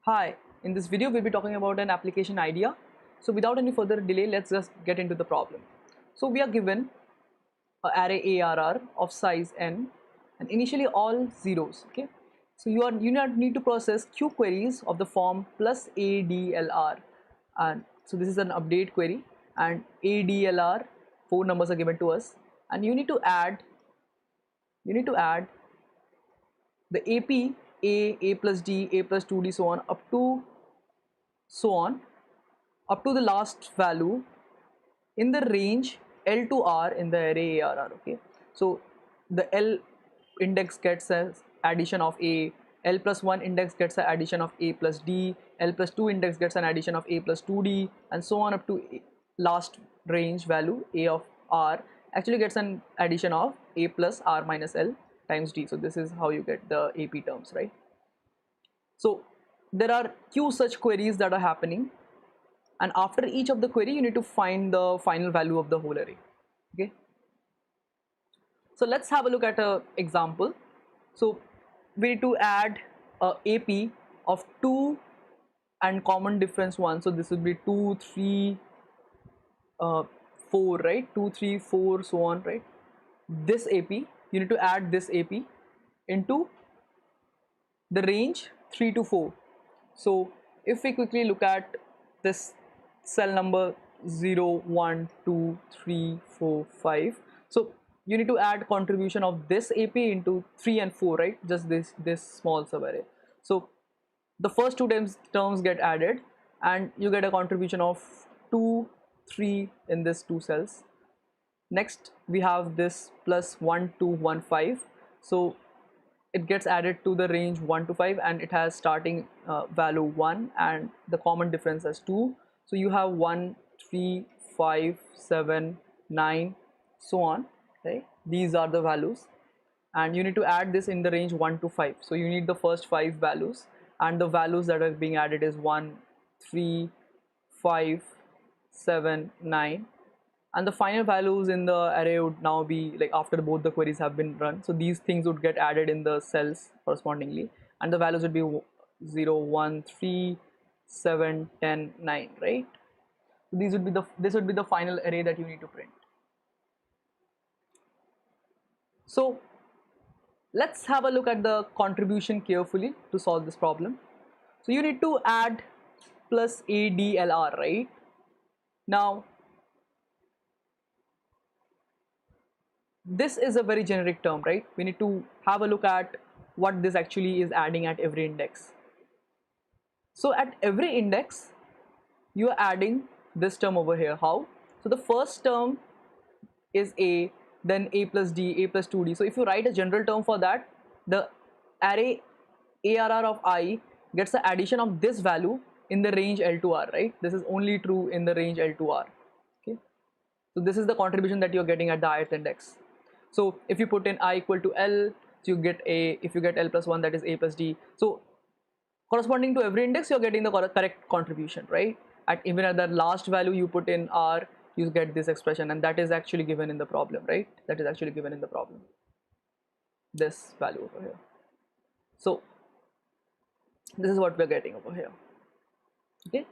Hi, in this video we'll be talking about an application idea. So without any further delay, let's just get into the problem. So we are given an array ARR of size n and initially all zeros. Okay, so you need to process q queries of the form plus ADLR, and so this is an update query, and ADLR, four numbers are given to us, and you need to add the AP A plus D, A plus 2D, so on up to the last value in the range L to R in the array ARR. Okay, so the L index gets an addition of A, L plus 1 index gets an addition of A plus D, L plus 2 index gets an addition of A plus 2D, and so on up to last range value A of R actually gets an addition of A plus R minus L times D. So this is how you get the AP terms, right? So there are q such queries that are happening, and after each of the query you need to find the final value of the whole array. Okay, so let's have a look at an example. So we need to add a AP of 2 and common difference 1, so this would be 2 3 4, right? 2 3 4, so on, right? This AP, you need to add this AP into the range 3 to 4. So if we quickly look at this cell number 0 1 2 3 4 5, so you need to add contribution of this AP into 3 and 4, right? Just this small subarray. So the first two terms get added and you get a contribution of 2 3 in this two cells. Next we have this plus 1 2 1 5, so it gets added to the range 1 to 5 and it has starting value 1 and the common difference as 2. So you have 1 3 5 7 9, so on, right? These are the values, and you need to add this in the range 1 to 5. So you need the first 5 values, and the values that are being added is 1 3 5 7 9, and the final values in the array would now be like after both the queries have been run. So these things would get added in the cells correspondingly, and the values would be 0 1 3 7 10 9, right? So this would be the final array that you need to print. So let's have a look at the contribution carefully to solve this problem. So you need to add plus ADLR, right? Now this is a very generic term, right? We need to have a look at what this actually is adding at every index. So at every index you are adding this term over here. How? So the first term is A, then A plus D, A plus 2D. So if you write a general term for that, the array ARR of I gets the addition of this value in the range L to R, right? This is only true in the range L to R. Okay, so this is the contribution that you're getting at the ith index. So if you put in I equal to L, so you get A. If you get L plus 1, that is A plus D. So corresponding to every index you're getting the correct contribution, right? Even at the last value you put in R, you get this expression, and that is actually given in the problem, right? That is actually given in the problem, this value over here. So this is what we're getting over here. Okay,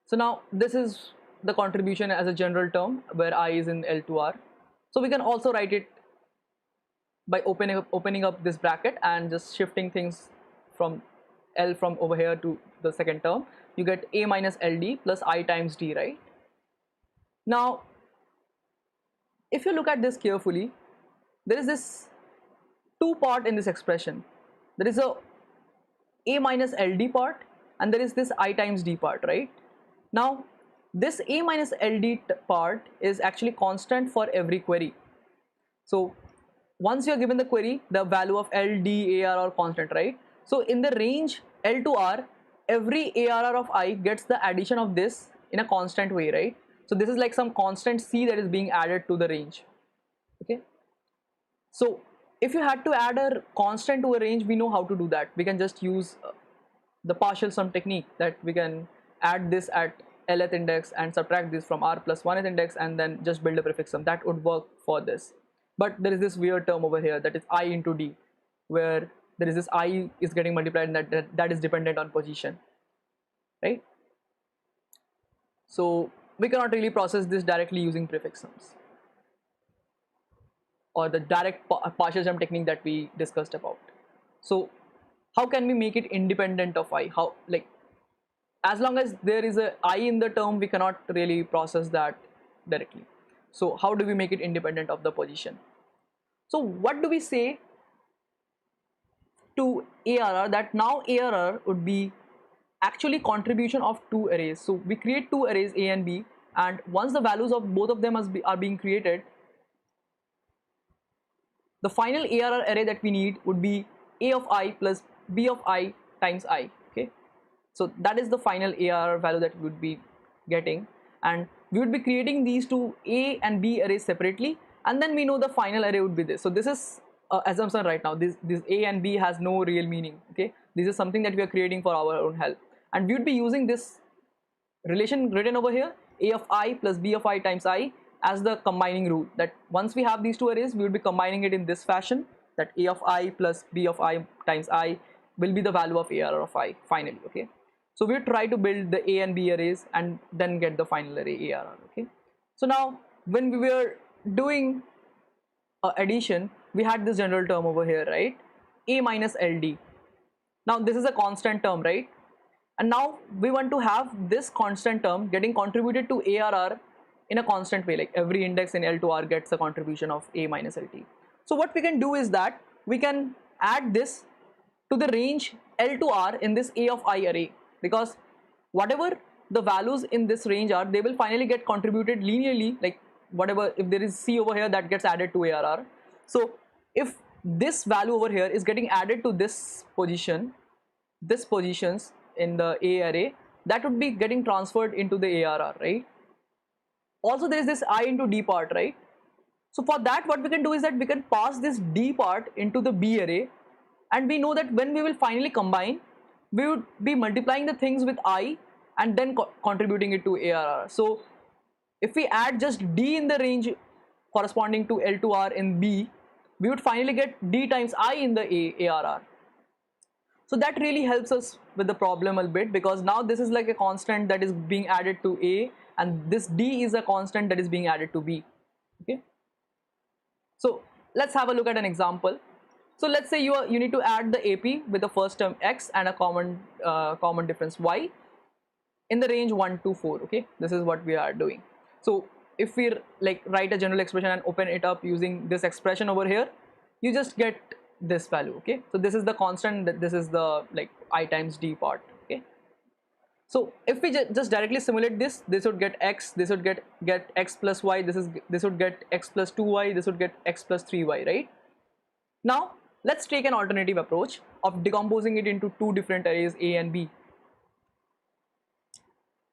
so now this is the contribution as a general term where I is in L to R. So we can also write it by opening up this bracket and just shifting things from L from over here to the second term. You get A minus LD plus I times D, right? Now if you look at this carefully, there is this two part in this expression. There is a minus LD part and there is this I times D part, right? Now this A minus LD part is actually constant for every query. So once you are given the query, the value of L, D, AR are constant, right? So in the range L to R, every ARR of I gets the addition of this in a constant way, right? So this is like some constant C that is being added to the range. Okay, so if you had to add a constant to a range, we know how to do that. We can just use the partial sum technique, that we can add this at Lth index and subtract this from R plus 1th index and then just build a prefix sum. That would work for this. But there is this weird term over here, that is I into D, where there is this I is getting multiplied, and that is dependent on position, right? So we cannot really process this directly using prefix sums or the direct partial sum technique that we discussed about. So how can we make it independent of I? How, like, as long as there is a I in the term, we cannot really process that directly. So how do we make it independent of the position? So what do we say to ARR, that now ARR would be actually contribution of two arrays. So we create two arrays A and B, and once the values of both of them are being created, the final ARR array that we need would be A of I plus B of I times I. Okay, so that is the final ARR value that we would be getting, and we would be creating these two A and B arrays separately, and then we know the final array would be this. So this is assumption right now. This A and B has no real meaning. Okay, this is something that we are creating for our own help, and we would be using this relation written over here, A of I plus B of I times I, as the combining rule, that once we have these two arrays, we will be combining it in this fashion, that A of I plus B of I times I will be the value of ARR of I finally. Okay, so we try to build the A and B arrays and then get the final array ARR. Okay, so now when we were doing addition, we had this general term over here, right? A minus LD. Now this is a constant term, right? And now we want to have this constant term getting contributed to ARR in a constant way, like every index in L to R gets a contribution of A minus LT. So what we can do is that we can add this to the range L to R in this A of I array, because whatever the values in this range are, they will finally get contributed linearly, like whatever, if there is C over here, that gets added to ARR. So if this value over here is getting added to this position, this positions in the A array, that would be getting transferred into the ARR, right? Also there is this I into D part, right? So for that, what we can do is that we can pass this D part into the B array, and we know that when we will finally combine, we would be multiplying the things with I and then contributing it to ARR. So if we add just D in the range corresponding to L to R in B, we would finally get D times I in the ARR. So that really helps us with the problem a bit, because now this is like a constant that is being added to A, and this D is a constant that is being added to B. Okay, so let's have a look at an example. So let's say you need to add the AP with the first term X and a common difference Y in the range 1 to 4. Okay, this is what we are doing. So if we like write a general expression and open it up using this expression over here, you just get this value. Okay, so this is the constant, that this is the like I times D part. Okay, so if we just directly simulate this, this would get X, this would get X plus Y, this would get X plus 2Y, this would get X plus 3Y, right? Now let's take an alternative approach of decomposing it into two different arrays, A and B.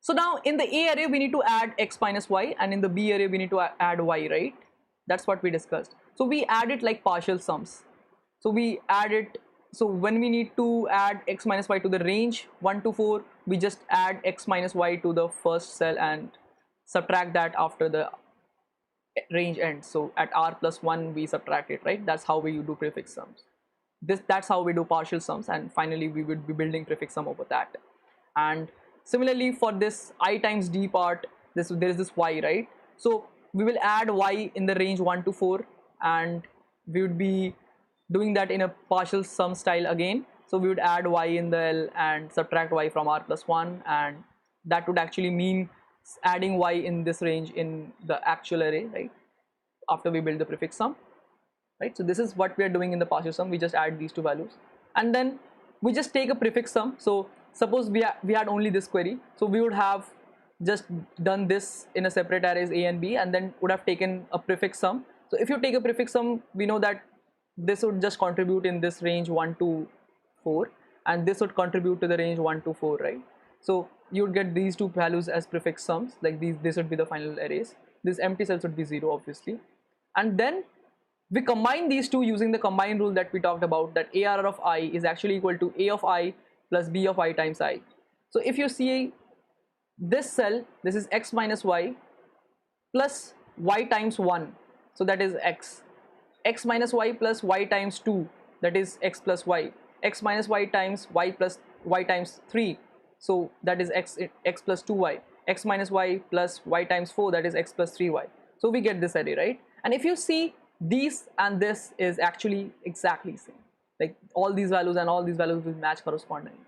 So now in the A array we need to add X minus Y, and in the B array we need to add Y, right? That's what we discussed. So we add it like partial sums. So we add it, so when we need to add X minus Y to the range 1 to 4, we just add X minus Y to the first cell and subtract that after the range ends. So at R plus 1 we subtract it, right? That's how we do prefix sums. That's how we do partial sums, and finally we would be building prefix sum over that. And similarly for this I times D part, there is this Y, right? So we will add Y in the range 1 to 4, and we would be doing that in a partial sum style again. So we would add Y in the L and subtract Y from R plus 1, and that would actually mean adding Y in this range in the actual array, right? After we build the prefix sum, right? So this is what we are doing in the partial sum. We just add these two values, and then we just take a prefix sum. So suppose we had only this query, so we would have just done this in a separate arrays A and B, and then would have taken a prefix sum. So if you take a prefix sum, we know that this would just contribute in this range 1 to 4, and this would contribute to the range 1 to 4, right? So you would get these two values as prefix sums, like this would be the final arrays. This empty cells would be 0 obviously, and then we combine these two using the combine rule that we talked about, that ARR of I is actually equal to A of I plus B of I times I. So if you see this cell, this is X minus Y plus Y times 1, so that is X minus Y plus Y times 2, that is x plus y, x minus y times y plus y times 3, so that is x plus 2y, x minus y plus y times 4, that is x plus 3y. So we get this array, right? And if you see, these and this is actually exactly same, like all these values and all these values will match correspondingly.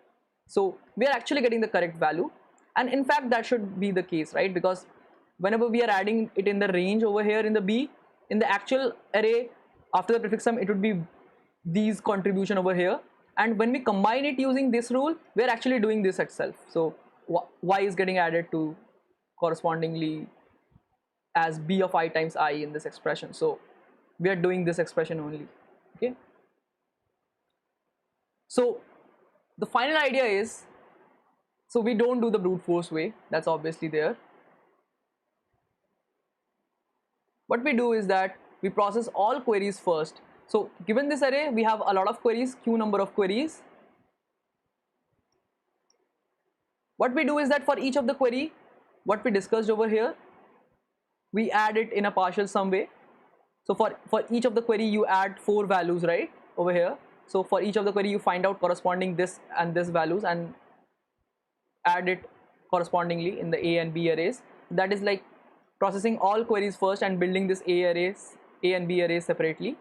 So we are actually getting the correct value, and in fact that should be the case, right? Because whenever we are adding it in the range over here in the B, in the actual array after the prefix sum, it would be these contribution over here, and when we combine it using this rule, we are actually doing this itself. So y is getting added to correspondingly as b of I times I in this expression. So we are doing this expression only. Okay, so the final idea is, so we don't do the brute force way, that's obviously there. What we do is that we process all queries first. So given this array, we have a lot of queries, q number of queries. What we do is that for each of the query, what we discussed over here, we add it in a partial sum way. So for each of the query, you add 4 values, right, over here. So for each of the query, you find out corresponding this and this values and add it correspondingly in the A and B arrays. That is like processing all queries first and building this A and B arrays separately.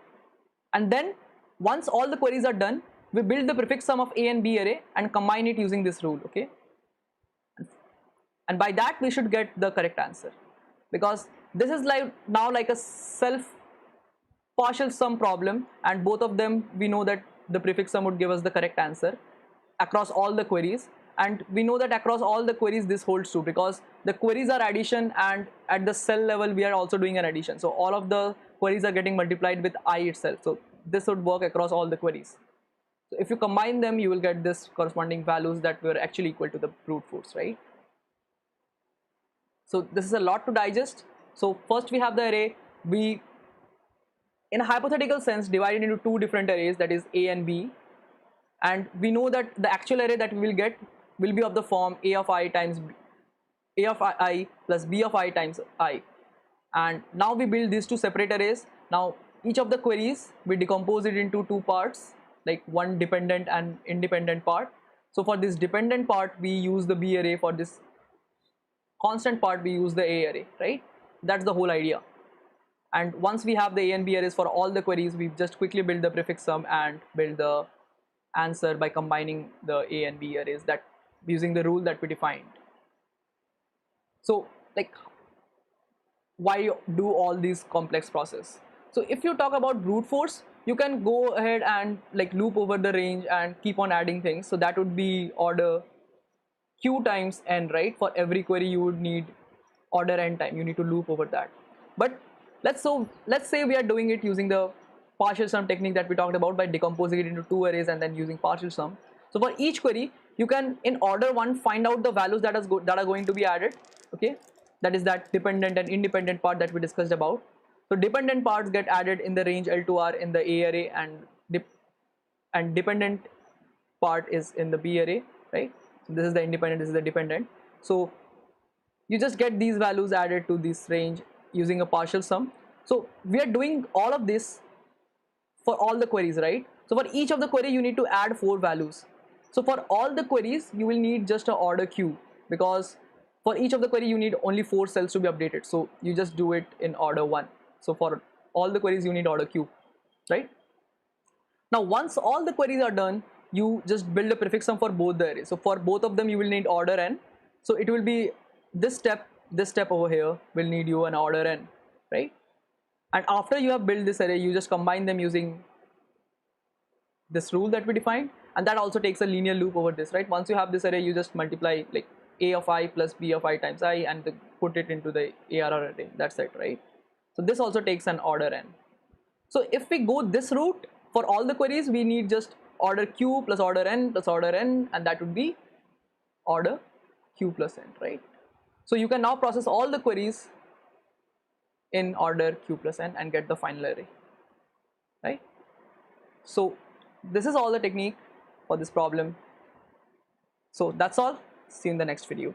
And then once all the queries are done, we build the prefix sum of A and B array and combine it using this rule, okay? And by that we should get the correct answer, because this is like now like a self partial sum problem, and both of them we know that the prefix sum would give us the correct answer across all the queries, and we know that across all the queries this holds true because the queries are addition, and at the cell level we are also doing an addition, so all of the queries are getting multiplied with I itself. So this would work across all the queries. So if you combine them, you will get this corresponding values that were actually equal to the brute force, right? So this is a lot to digest. So first we have the array, we in a hypothetical sense divide it into 2 different arrays, that is A and B, and we know that the actual array that we will get will be of the form A of I times B, A of I plus B of I times I. And now we build these 2 separate arrays. Now each of the queries we decompose it into 2 parts, like one dependent and independent part. So for this dependent part we use the B array, for this constant part we use the A array, right? That's the whole idea. And once we have the A and B arrays for all the queries, we just quickly build the prefix sum and build the answer by combining the A and B arrays, that using the rule that we defined. So like, why do all these complex process? So if you talk about brute force, you can go ahead and like loop over the range and keep on adding things. So that would be order q times n, right? For every query you would need order n time, you need to loop over that. But let's say we are doing it using the partial sum technique that we talked about by decomposing it into 2 arrays and then using partial sum. So for each query you can in order 1 find out the values that are going to be added, okay? That is that dependent and independent part that we discussed about. So dependent parts get added in the range L to R in the A array, and dependent part is in the B array, right? So this is the independent, this is the dependent. So you just get these values added to this range using a partial sum. So we are doing all of this for all the queries, right? So for each of the query you need to add 4 values. So for all the queries you will need just an order q, because for each of the query you need only 4 cells to be updated, so you just do it in order 1. So for all the queries you need order q, right? Now once all the queries are done, you just build a prefix sum for both the arrays. So for both of them you will need order n, so it will be this step over here will need you an order n, right? And after you have built this array, you just combine them using this rule that we defined, and that also takes a linear loop over this, right? Once you have this array, you just multiply like A of I plus B of I times I and put it into the ARR array, that's it, right? So this also takes an order n. So if we go this route for all the queries, we need just order q plus order n plus order n, and that would be order q plus n, right? So you can now process all the queries in order q plus n and get the final array, right? So this is all the technique for this problem. So that's all. See you in the next video.